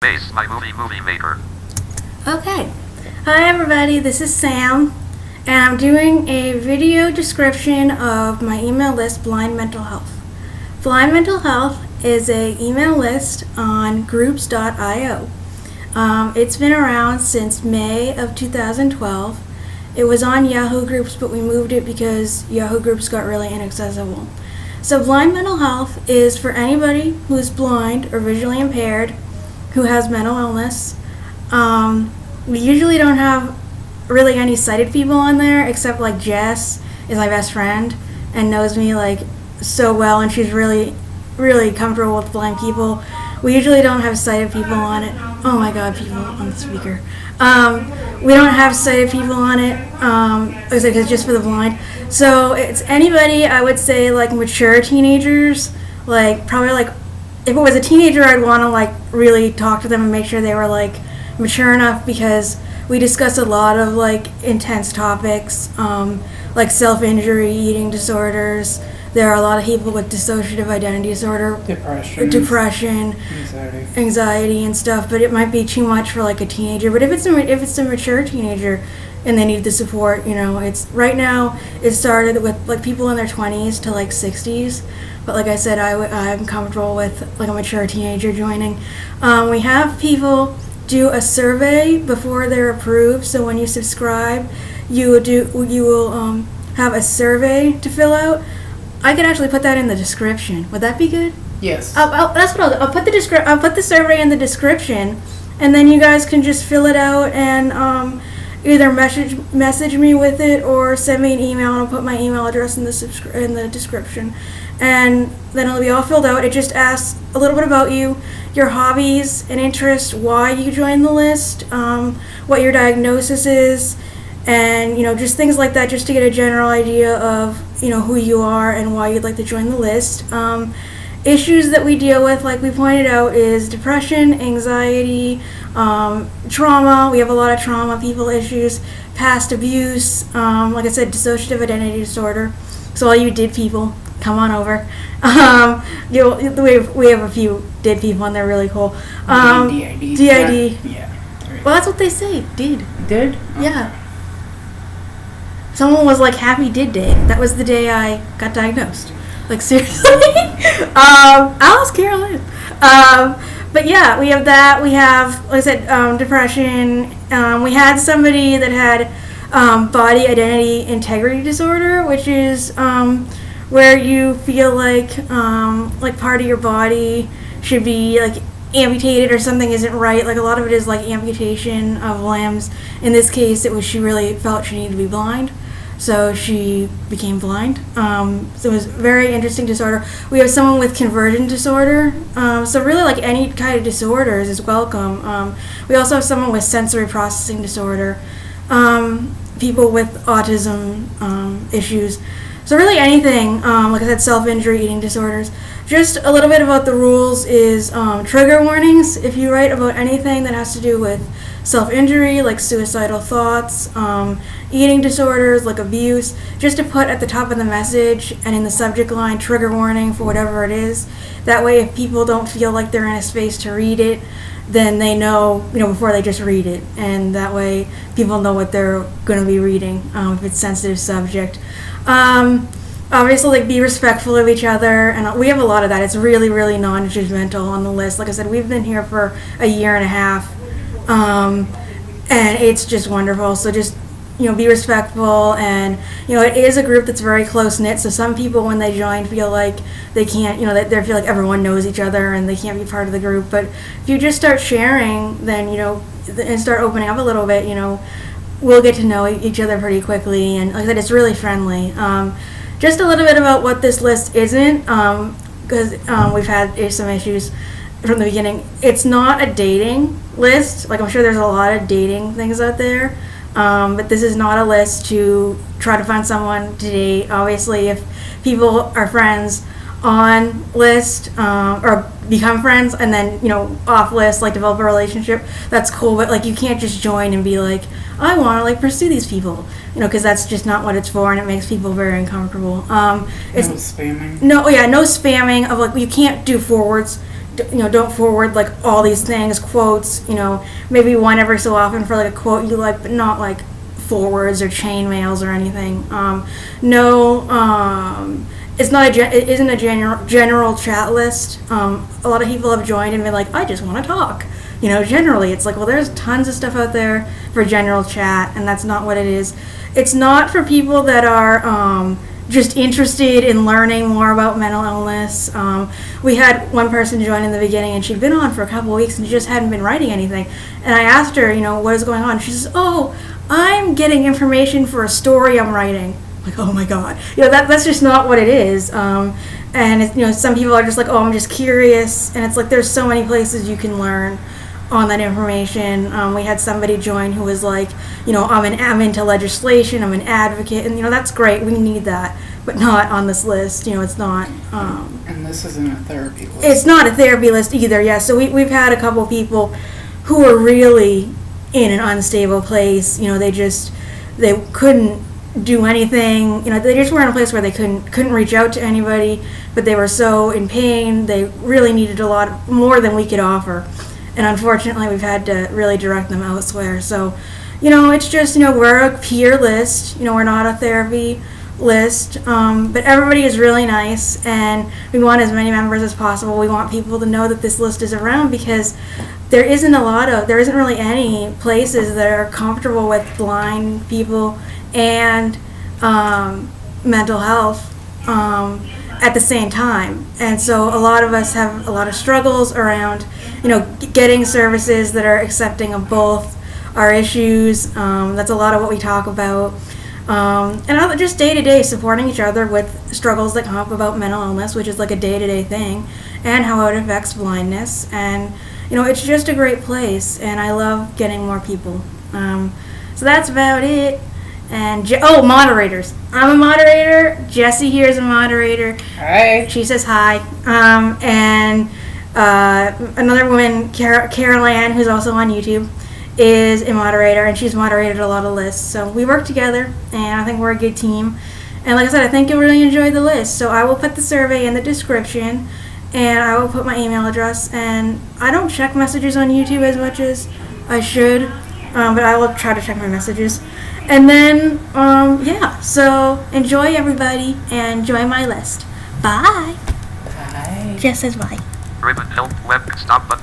Base, my movie maker. Okay. Hi everybody, this is Sam, and I'm doing a video description of my email list, Blind Mental Health. Blind Mental Health is a email list on groups.io. It's been around since May of 2012. It was on Yahoo Groups, but we moved it because Yahoo Groups got really inaccessible. So Blind Mental Health is for anybody who's blind or visually impaired who has mental illness. We usually don't have really any sighted people on there, except like Jess is my best friend and knows me like so well, and she's really comfortable with blind people. We usually don't have sighted people on it. Oh my god, people on the speaker. We don't have sighted people on it. It's just for the blind. So it's anybody, I would say, like mature teenagers, like probably like if it was a teenager, I'd want to like really talk to them and make sure they were like mature enough, because we discuss a lot of like intense topics, like self-injury, eating disorders. There are a lot of people with dissociative identity disorder, depression, anxiety and stuff, but it might be too much for like a teenager. But if it's a mature teenager and they need the support, it's right now it started with like people in their 20s to like 60s. But like I said, I'm comfortable with like a mature teenager joining. We have people do a survey before they're approved. So when you subscribe, you will have a survey to fill out. I can actually put that in the description. Would that be good? Yes. That's what I'll do. I'll put the survey in the description, and then you guys can just fill it out and either message me with it or send me an email, and I'll put my email address in the description. And then it'll be all filled out. It just asks a little bit about you, your hobbies and interests, why you joined the list, what your diagnosis is, and just things like that, just to get a general idea of who you are and why you'd like to join the list. Issues that we deal with, like we pointed out, is depression, anxiety, trauma. We have a lot of trauma, people issues, past abuse, like I said, dissociative identity disorder. So all you did people, come on over. We have a few did people and they're really cool. DID. Yeah. Well, that's what they say. Did? Oh. Yeah. Someone was like, happy did day. That was the day I got diagnosed. Like, seriously? Alice Carolyn. But yeah, we have that. We have, like I said, depression. We had somebody that had body identity integrity disorder, which is where you feel like part of your body should be like amputated or something isn't right. Like a lot of it is like amputation of limbs. In this case, it was she really felt she needed to be blind, so she became blind. So it was a very interesting disorder. We have someone with conversion disorder. So really like any kind of disorders is welcome. We also have someone with sensory processing disorder. People with autism issues. So really anything, like I said, self-injury, eating disorders. Just a little bit about the rules is trigger warnings. If you write about anything that has to do with self-injury, like suicidal thoughts, eating disorders, like abuse, just to put at the top of the message and in the subject line, trigger warning for whatever it is. That way if people don't feel like they're in a space to read it, then they know, before they just read it. And that way people know what they're going to be reading if it's a sensitive subject. Obviously, like, be respectful of each other, and we have a lot of that. It's really, really non-judgmental on the list. Like I said, we've been here for a year and a half, and it's just wonderful. So just, be respectful, and, it is a group that's very close-knit, so some people, when they join, feel like they can't, they feel like everyone knows each other and they can't be part of the group. But if you just start sharing, then, and start opening up a little bit, we'll get to know each other pretty quickly, and like I said, it's really friendly. Just a little bit about what this list isn't, because we've had some issues from the beginning. It's not a dating list. Like, I'm sure there's a lot of dating things out there, but this is not a list to try to find someone to date. Obviously, if people are friends on list or become friends and then off list, like develop a relationship, that's cool. But like, you can't just join and be like, I want to like pursue these people, because that's just not what it's for, and it makes people very uncomfortable. It's no spamming. No spamming of like, you can't do forwards don't forward like all these things, quotes, maybe one every so often for like a quote you like, but not like forwards or chain mails or anything. It isn't a general chat list. A lot of people have joined and been like, I just want to talk. Generally it's like, well, there's tons of stuff out there for general chat, and that's not what it is. It's not for people that are just interested in learning more about mental illness. We had one person join in the beginning, and she'd been on for a couple of weeks and just hadn't been writing anything. And I asked her, what is going on? She says, oh, I'm getting information for a story I'm writing. I'm like, oh my God. That's just not what it is. And some people are just like, oh, I'm just curious. And it's like, there's so many places you can learn on that information. We had somebody join who was like, I'm into legislation, I'm an advocate, and that's great. We need that, but not on this list. It's not. And this isn't a therapy list. It's not a therapy list either. Yeah. So we've had a couple people who are really in an unstable place. They couldn't do anything. They just were in a place where they couldn't reach out to anybody, but they were so in pain. They really needed a lot more than we could offer. And unfortunately, we've had to really direct them elsewhere. So, it's just, we're a peer list. We're not a therapy list. But everybody is really nice, and we want as many members as possible. We want people to know that this list is around, because there isn't really any places that are comfortable with blind people and mental health at the same time. And so a lot of us have a lot of struggles around getting services that are accepting of both our issues. That's a lot of what we talk about. And just day-to-day supporting each other with struggles that come up about mental illness, which is like a day-to-day thing, and how it affects blindness. And, it's just a great place, and I love getting more people. So that's about it. And, moderators. I'm a moderator. Jessie here is a moderator. Hi. She says hi. And another woman, Carol Ann, who's also on YouTube, is a moderator, and she's moderated a lot of lists. So we work together, and I think we're a good team. And like I said, I think you'll really enjoy the list. So I will put the survey in the description, and I will put my email address. And I don't check messages on YouTube as much as I should, but I will try to check my messages. And then, so enjoy, everybody, and enjoy my list. Bye. Bye. Jess says bye. Ribbon help web stop button.